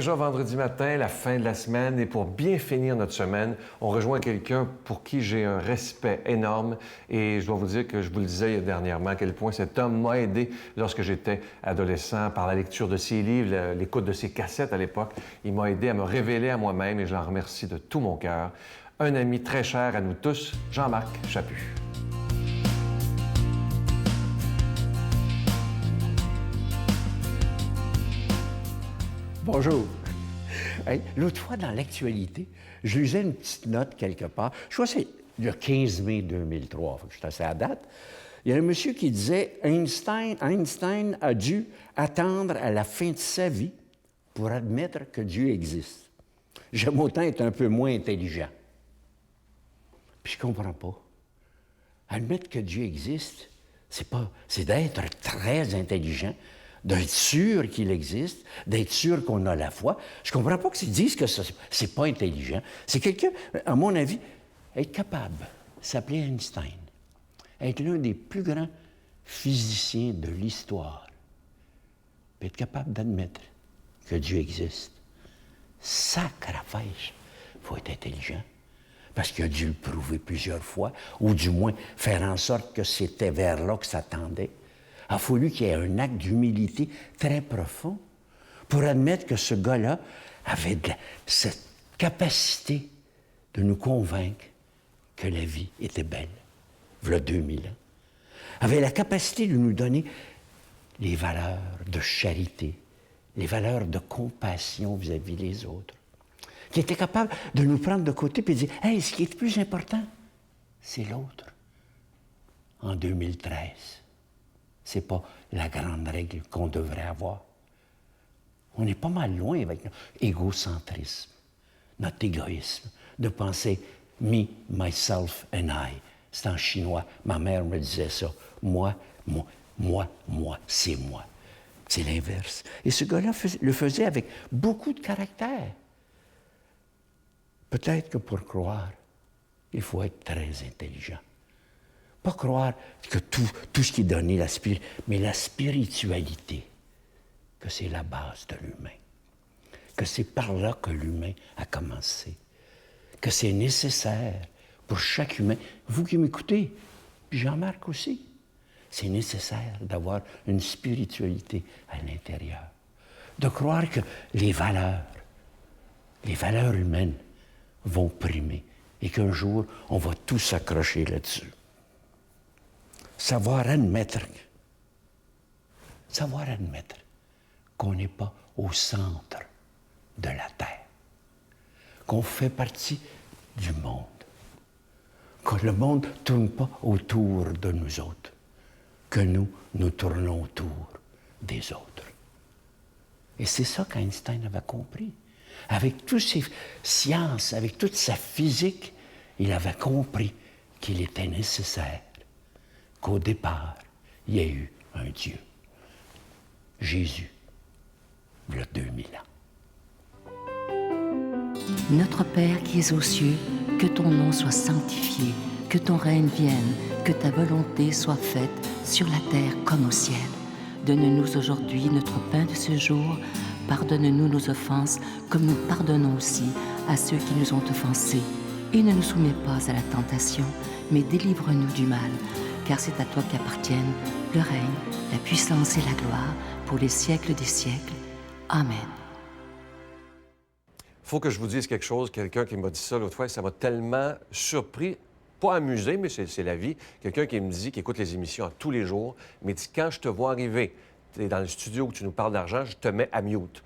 déjà vendredi matin, la fin de la semaine, et pour bien finir notre semaine, on rejoint quelqu'un pour qui j'ai un respect énorme. Et je dois vous dire que je vous le disais dernièrement, à quel point cet homme m'a aidé lorsque j'étais adolescent par la lecture de ses livres, l'écoute de ses cassettes à l'époque. Il m'a aidé à me révéler à moi-même et je l'en remercie de tout mon cœur. Un ami très cher à nous tous, Jean-Marc Chaput. Bonjour. Hey, l'autre fois, dans l'actualité, je lisais une petite note quelque part. Je crois que c'est le 15 mai 2003, faut que je suis assez à date. Il y a un monsieur qui disait Einstein a dû attendre à la fin de sa vie pour admettre que Dieu existe. J'aime autant être un peu moins intelligent. Puis je comprends pas. Admettre que Dieu existe, c'est d'être très intelligent, d'être sûr qu'il existe, d'être sûr qu'on a la foi. Je ne comprends pas qu'ils disent que c'est pas intelligent. C'est quelqu'un, à mon avis, être capable, s'appeler Einstein, être l'un des plus grands physiciens de l'histoire, puis être capable d'admettre que Dieu existe. Sacrifice, il faut être intelligent, parce qu'il a dû le prouver plusieurs fois, ou du moins faire en sorte que c'était vers là que ça tendait. Il a fallu qu'il y ait un acte d'humilité très profond pour admettre que ce gars-là avait cette capacité de nous convaincre que la vie était belle, voilà 2000 ans. Avait la capacité de nous donner les valeurs de charité, les valeurs de compassion vis-à-vis des autres, qui était capable de nous prendre de côté et de dire « Hey, ce qui est le plus important, c'est l'autre. » En 2013. C'est pas la grande règle qu'on devrait avoir. On est pas mal loin avec notre égocentrisme, notre égoïsme, de penser « me, myself and I ». C'est en chinois. Ma mère me disait ça. Moi, c'est moi. C'est l'inverse. Et ce gars-là le faisait avec beaucoup de caractère. Peut-être que pour croire, il faut être très intelligent. Pas croire que tout ce qui est donné, mais la spiritualité, que c'est la base de l'humain, que c'est par là que l'humain a commencé, que c'est nécessaire pour chaque humain. Vous qui m'écoutez, puis Jean-Marc aussi, c'est nécessaire d'avoir une spiritualité à l'intérieur, de croire que les valeurs humaines vont primer et qu'un jour, on va tous s'accrocher là-dessus. Savoir admettre qu'on n'est pas au centre de la Terre, qu'on fait partie du monde, que le monde ne tourne pas autour de nous autres, que nous tournons autour des autres. Et c'est ça qu'Einstein avait compris. Avec toutes ses sciences, avec toute sa physique, il avait compris qu'il était nécessaire qu'au départ, il y a eu un Dieu. Jésus, il y a 2000 ans. Notre Père qui es aux cieux, que ton nom soit sanctifié, que ton règne vienne, que ta volonté soit faite sur la terre comme au ciel. Donne-nous aujourd'hui notre pain de ce jour. Pardonne-nous nos offenses, comme nous pardonnons aussi à ceux qui nous ont offensés. Et ne nous soumets pas à la tentation, mais délivre-nous du mal. Car c'est à toi qu'appartiennent le règne, la puissance et la gloire pour les siècles des siècles. Amen. Il faut que je vous dise quelque chose. Quelqu'un qui m'a dit ça l'autre fois, ça m'a tellement surpris. Pas amusé, mais c'est la vie. Quelqu'un qui me dit, qui écoute les émissions tous les jours, mais dit, quand je te vois arriver, tu es dans le studio où tu nous parles d'argent, je te mets à mute.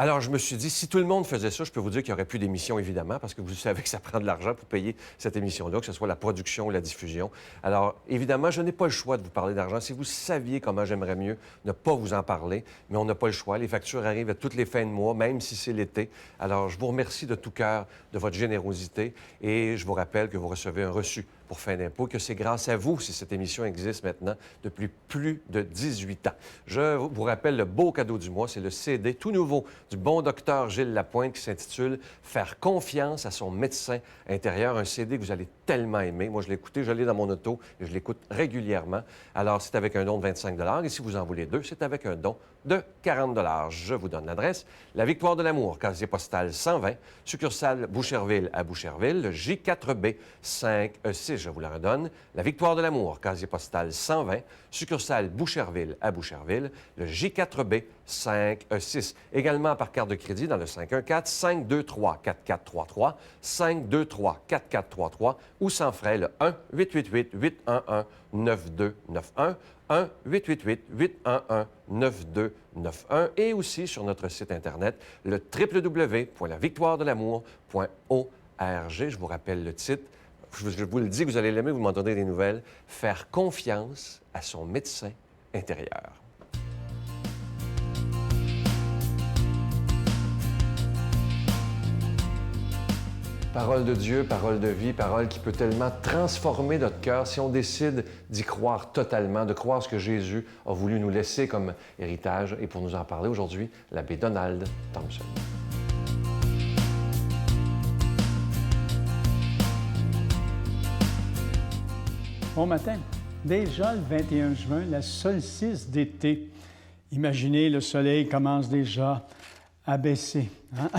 Alors, je me suis dit, si tout le monde faisait ça, je peux vous dire qu'il n'y aurait plus d'émissions, évidemment, parce que vous savez que ça prend de l'argent pour payer cette émission-là, que ce soit la production ou la diffusion. Alors, évidemment, je n'ai pas le choix de vous parler d'argent. Si vous saviez comment j'aimerais mieux ne pas vous en parler, mais on n'a pas le choix. Les factures arrivent à toutes les fins de mois, même si c'est l'été. Alors, je vous remercie de tout cœur de votre générosité et je vous rappelle que vous recevez un reçu pour fin d'impôt, que c'est grâce à vous si cette émission existe maintenant depuis plus de 18 ans. Je vous rappelle le beau cadeau du mois, c'est le CD tout nouveau du bon docteur Gilles Lapointe qui s'intitule « Faire confiance à son médecin intérieur », un CD que vous allez tellement aimer. Moi, je l'ai écouté, je l'ai dans mon auto et je l'écoute régulièrement. Alors, c'est avec un don de 25 et si vous en voulez deux, c'est avec un don de 40 Je vous donne l'adresse. La Victoire de l'amour, casier postal 120, succursale Boucherville à Boucherville, le J4B 5E6, je vous la redonne. La Victoire de l'amour, casier postal 120, succursale Boucherville à Boucherville, le J4B 5E6. Également par carte de crédit dans le 514-523-4433, 523-4433 ou sans frais le 1-888-811-9291, 1-888-811-9291 et aussi sur notre site Internet, le www.lavictoiredelamour.org. Je vous rappelle le titre. Je vous le dis que vous allez l'aimer, vous m'en donnez des nouvelles. Faire confiance à son médecin intérieur. Parole de Dieu, parole de vie, parole qui peut tellement transformer notre cœur si on décide d'y croire totalement, de croire ce que Jésus a voulu nous laisser comme héritage. Et pour nous en parler aujourd'hui, l'abbé Donald Thompson. Bon matin. Déjà le 21 juin, la solstice d'été. Imaginez, le soleil commence déjà à baisser. Hein?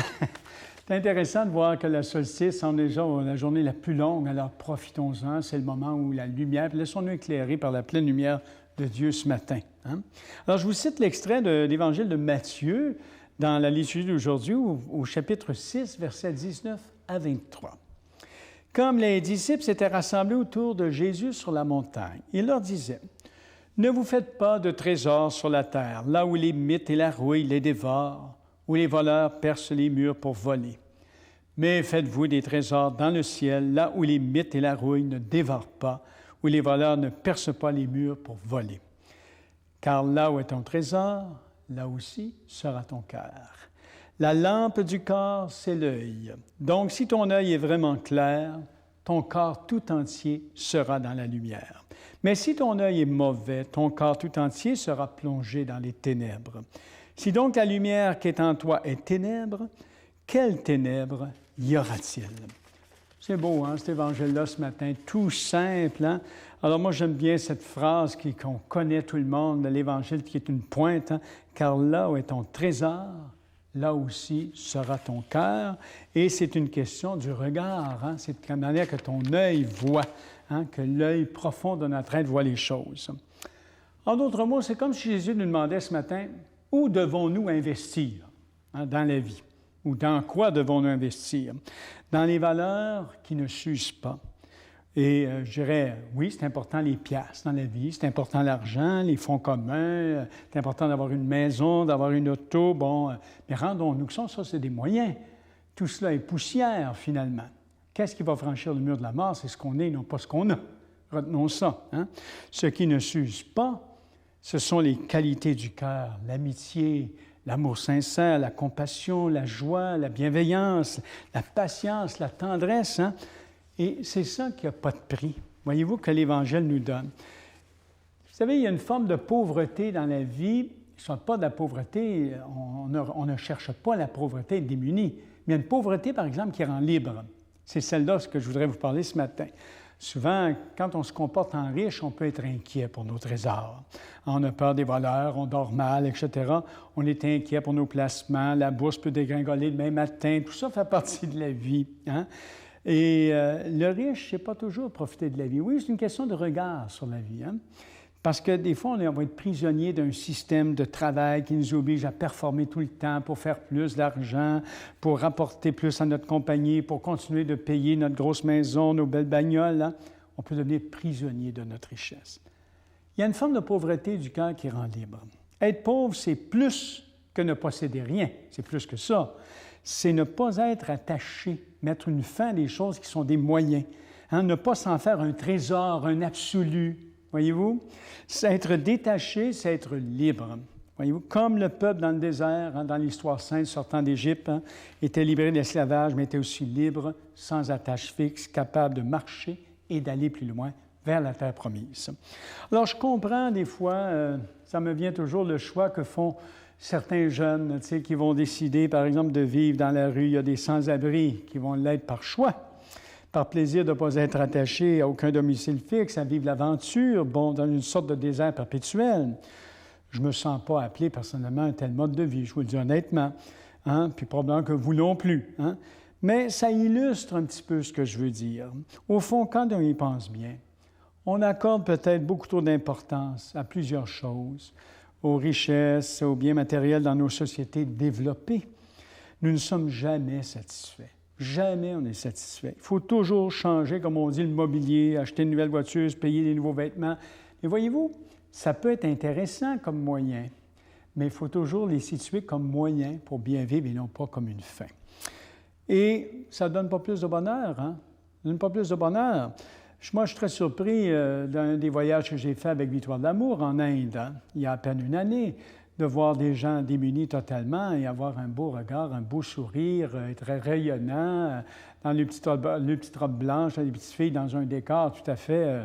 C'est intéressant de voir que la solstice est déjà la journée la plus longue, alors profitons-en. C'est le moment où la lumière, laissons-nous éclairer par la pleine lumière de Dieu ce matin. Hein? Alors, je vous cite l'extrait de l'Évangile de Matthieu dans la liturgie d'aujourd'hui, au chapitre 6, versets 19 à 23. Comme les disciples s'étaient rassemblés autour de Jésus sur la montagne, il leur disait, « Ne vous faites pas de trésors sur la terre, là où les mythes et la rouille les dévorent, où les voleurs percent les murs pour voler. Mais faites-vous des trésors dans le ciel, là où les mythes et la rouille ne dévorent pas, où les voleurs ne percent pas les murs pour voler. Car là où est ton trésor, là aussi sera ton cœur. La lampe du corps, c'est l'œil. Donc, si ton œil est vraiment clair, ton corps tout entier sera dans la lumière. Mais si ton œil est mauvais, ton corps tout entier sera plongé dans les ténèbres. Si donc la lumière qui est en toi est ténèbres, quelles ténèbres y aura-t-il? » C'est beau, hein, cet évangile-là, ce matin, tout simple. Hein? Alors moi, j'aime bien cette phrase qu'on connaît tout le monde, de l'Évangile, qui est une pointe. Hein? « Car là où est ton trésor, là aussi sera ton cœur. » Et c'est une question du regard. Hein? C'est de la manière que ton œil voit, hein? Que l'œil profond de notre être voit les choses. En d'autres mots, c'est comme si Jésus nous demandait ce matin, où devons-nous investir dans la vie? Ou dans quoi devons-nous investir? Dans les valeurs qui ne s'usent pas. Et je dirais, oui, c'est important les piastres dans la vie, c'est important l'argent, les fonds communs, c'est important d'avoir une maison, d'avoir une auto, bon, mais rendons-nous que ça, c'est des moyens. Tout cela est poussière, finalement. Qu'est-ce qui va franchir le mur de la mort? C'est ce qu'on est, non pas ce qu'on a. Retenons ça. Hein? Ce qui ne s'use pas, ce sont les qualités du cœur, l'amitié, l'amour sincère, la compassion, la joie, la bienveillance, la patience, la tendresse. Hein? Et c'est ça qui n'a pas de prix. Voyez-vous que l'Évangile nous donne. Vous savez, il y a une forme de pauvreté dans la vie. Ce n'est pas de la pauvreté, on ne cherche pas la pauvreté démunie, mais il y a une pauvreté, par exemple, qui rend libre. C'est celle-là que je voudrais vous parler ce matin. Souvent, quand on se comporte en riche, on peut être inquiet pour nos trésors. On a peur des voleurs, on dort mal, etc. On est inquiet pour nos placements, la bourse peut dégringoler demain matin. Tout ça fait partie de la vie. Hein? Et le riche ne sait pas toujours profiter de la vie. Oui, c'est une question de regard sur la vie. Hein? Parce que des fois, on va être prisonnier d'un système de travail qui nous oblige à performer tout le temps pour faire plus d'argent, pour rapporter plus à notre compagnie, pour continuer de payer notre grosse maison, nos belles bagnoles. Hein? On peut devenir prisonnier de notre richesse. Il y a une forme de pauvreté du cœur qui rend libre. Être pauvre, c'est plus que ne posséder rien. C'est plus que ça. C'est ne pas être attaché, mettre une fin à des choses qui sont des moyens. Hein? Ne pas s'en faire un trésor, un absolu. Voyez-vous? C'est être détaché, c'est être libre. Voyez-vous? Comme le peuple dans le désert, hein, dans l'histoire sainte, sortant d'Égypte, hein, était libéré de l'esclavage, mais était aussi libre, sans attache fixe, capable de marcher et d'aller plus loin vers la terre promise. Alors, je comprends des fois, ça me vient toujours le choix que font certains jeunes, tu sais, qui vont décider, par exemple, de vivre dans la rue. Il y a des sans-abri qui vont l'être par choix, par plaisir de ne pas être attachés à aucun domicile fixe, à vivre l'aventure, bon, dans une sorte de désert perpétuel. Je ne me sens pas appelé personnellement à un tel mode de vie, je vous le dis honnêtement, hein? Puis probablement que vous non plus. Hein? Mais ça illustre un petit peu ce que je veux dire. Au fond, quand on y pense bien, on accorde peut-être beaucoup trop d'importance à plusieurs choses, aux richesses, aux biens matériels dans nos sociétés développées. Nous ne sommes jamais satisfaits. Jamais on est satisfait. Il faut toujours changer, comme on dit, le mobilier, acheter une nouvelle voiture, se payer des nouveaux vêtements. Mais voyez-vous, ça peut être intéressant comme moyen, mais il faut toujours les situer comme moyen pour bien vivre et non pas comme une fin. Et ça ne donne pas plus de bonheur, hein? Ça ne donne pas plus de bonheur. Moi, je suis très surpris d'un des voyages que j'ai fait avec Victoire de l'Amour en Inde, hein, il y a à peine une année, de voir des gens démunis totalement et avoir un beau regard, un beau sourire, très rayonnant, dans les petites robes blanches, les petites filles dans un décor tout à fait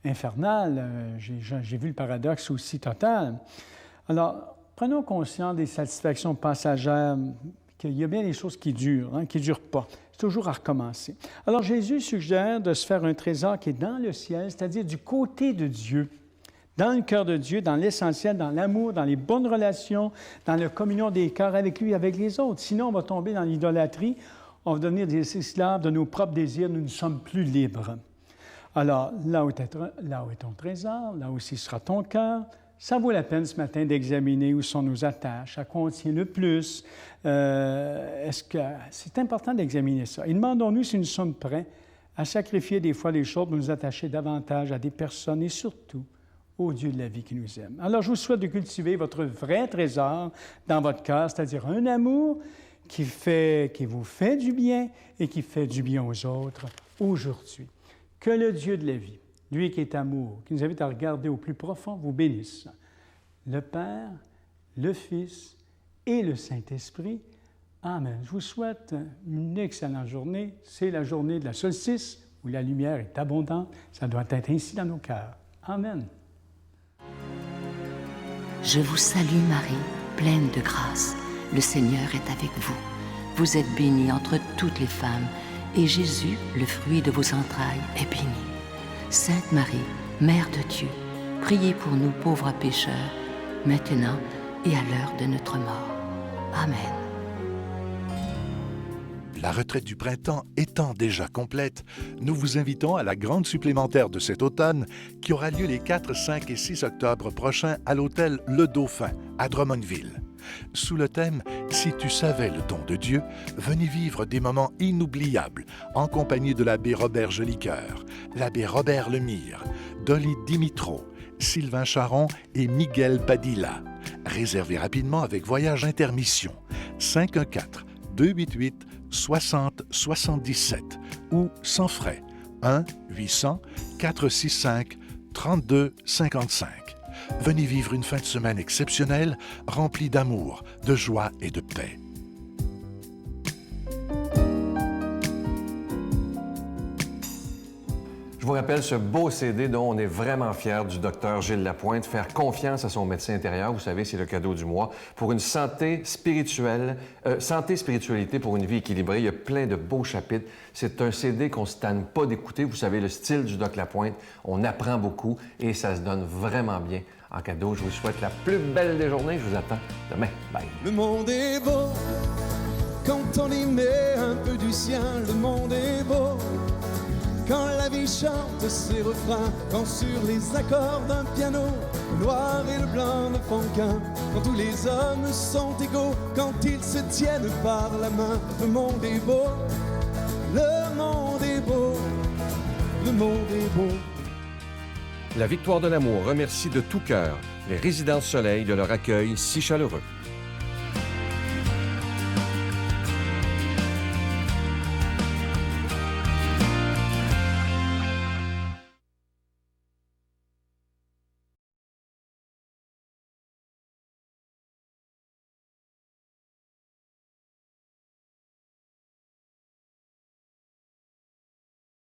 infernal. J'ai vu le paradoxe aussi total. Alors, prenons conscience des satisfactions passagères, qu'il y a bien des choses qui durent, hein, qui ne durent pas. C'est toujours à recommencer. Alors, Jésus suggère de se faire un trésor qui est dans le ciel, c'est-à-dire du côté de Dieu, dans le cœur de Dieu, dans l'essentiel, dans l'amour, dans les bonnes relations, dans la communion des cœurs avec lui et avec les autres. Sinon, on va tomber dans l'idolâtrie, on va devenir des esclaves de nos propres désirs, nous ne sommes plus libres. Alors, là où est ton trésor, là aussi sera ton cœur. Ça vaut la peine ce matin d'examiner où sont nos attaches, à quoi on tient le plus. C'est important d'examiner ça. Et demandons-nous si nous sommes prêts à sacrifier des fois les choses pour nous attacher davantage à des personnes et surtout au Dieu de la vie qui nous aime. Alors, je vous souhaite de cultiver votre vrai trésor dans votre cœur, c'est-à-dire un amour qui vous fait du bien et qui fait du bien aux autres aujourd'hui. Que le Dieu de la vie, lui qui est amour, qui nous invite à regarder au plus profond, vous bénisse. Le Père, le Fils et le Saint-Esprit. Amen. Je vous souhaite une excellente journée. C'est la journée de la solstice où la lumière est abondante. Ça doit être ainsi dans nos cœurs. Amen. Je vous salue Marie, pleine de grâce. Le Seigneur est avec vous. Vous êtes bénie entre toutes les femmes, et Jésus, le fruit de vos entrailles, est béni. Sainte Marie, Mère de Dieu, priez pour nous pauvres pécheurs, maintenant et à l'heure de notre mort. Amen. La retraite du printemps étant déjà complète, nous vous invitons à la grande supplémentaire de cet automne qui aura lieu les 4, 5 et 6 octobre prochains à l'hôtel Le Dauphin à Drummondville. Sous le thème « Si tu savais le don de Dieu », venez vivre des moments inoubliables en compagnie de l'abbé Robert Jolicoeur, l'abbé Robert Lemire, Dolly Dimitro, Sylvain Charon et Miguel Padilla. Réservez rapidement avec Voyage Intermission 514-288-6077 ou sans frais 1-800-465-3255. Venez vivre une fin de semaine exceptionnelle, remplie d'amour, de joie et de paix. Je vous rappelle ce beau CD dont on est vraiment fiers du docteur Gilles Lapointe. Faire confiance à son médecin intérieur, vous savez, c'est le cadeau du mois. Pour une spiritualité pour une vie équilibrée, il y a plein de beaux chapitres. C'est un CD qu'on ne se tanne pas d'écouter. Vous savez, le style du doc Lapointe, on apprend beaucoup et ça se donne vraiment bien. En cadeau, je vous souhaite la plus belle des journées. Je vous attends demain. Bye. Le monde est beau quand on y met un peu du sien. Le monde est beau quand la vie chante ses refrains, quand sur les accords d'un piano, le noir et le blanc ne font qu'un, quand tous les hommes sont égaux, quand ils se tiennent par la main. Le monde est beau, le monde est beau, le monde est beau. La Victoire de l'Amour remercie de tout cœur les Résidences Soleil de leur accueil si chaleureux.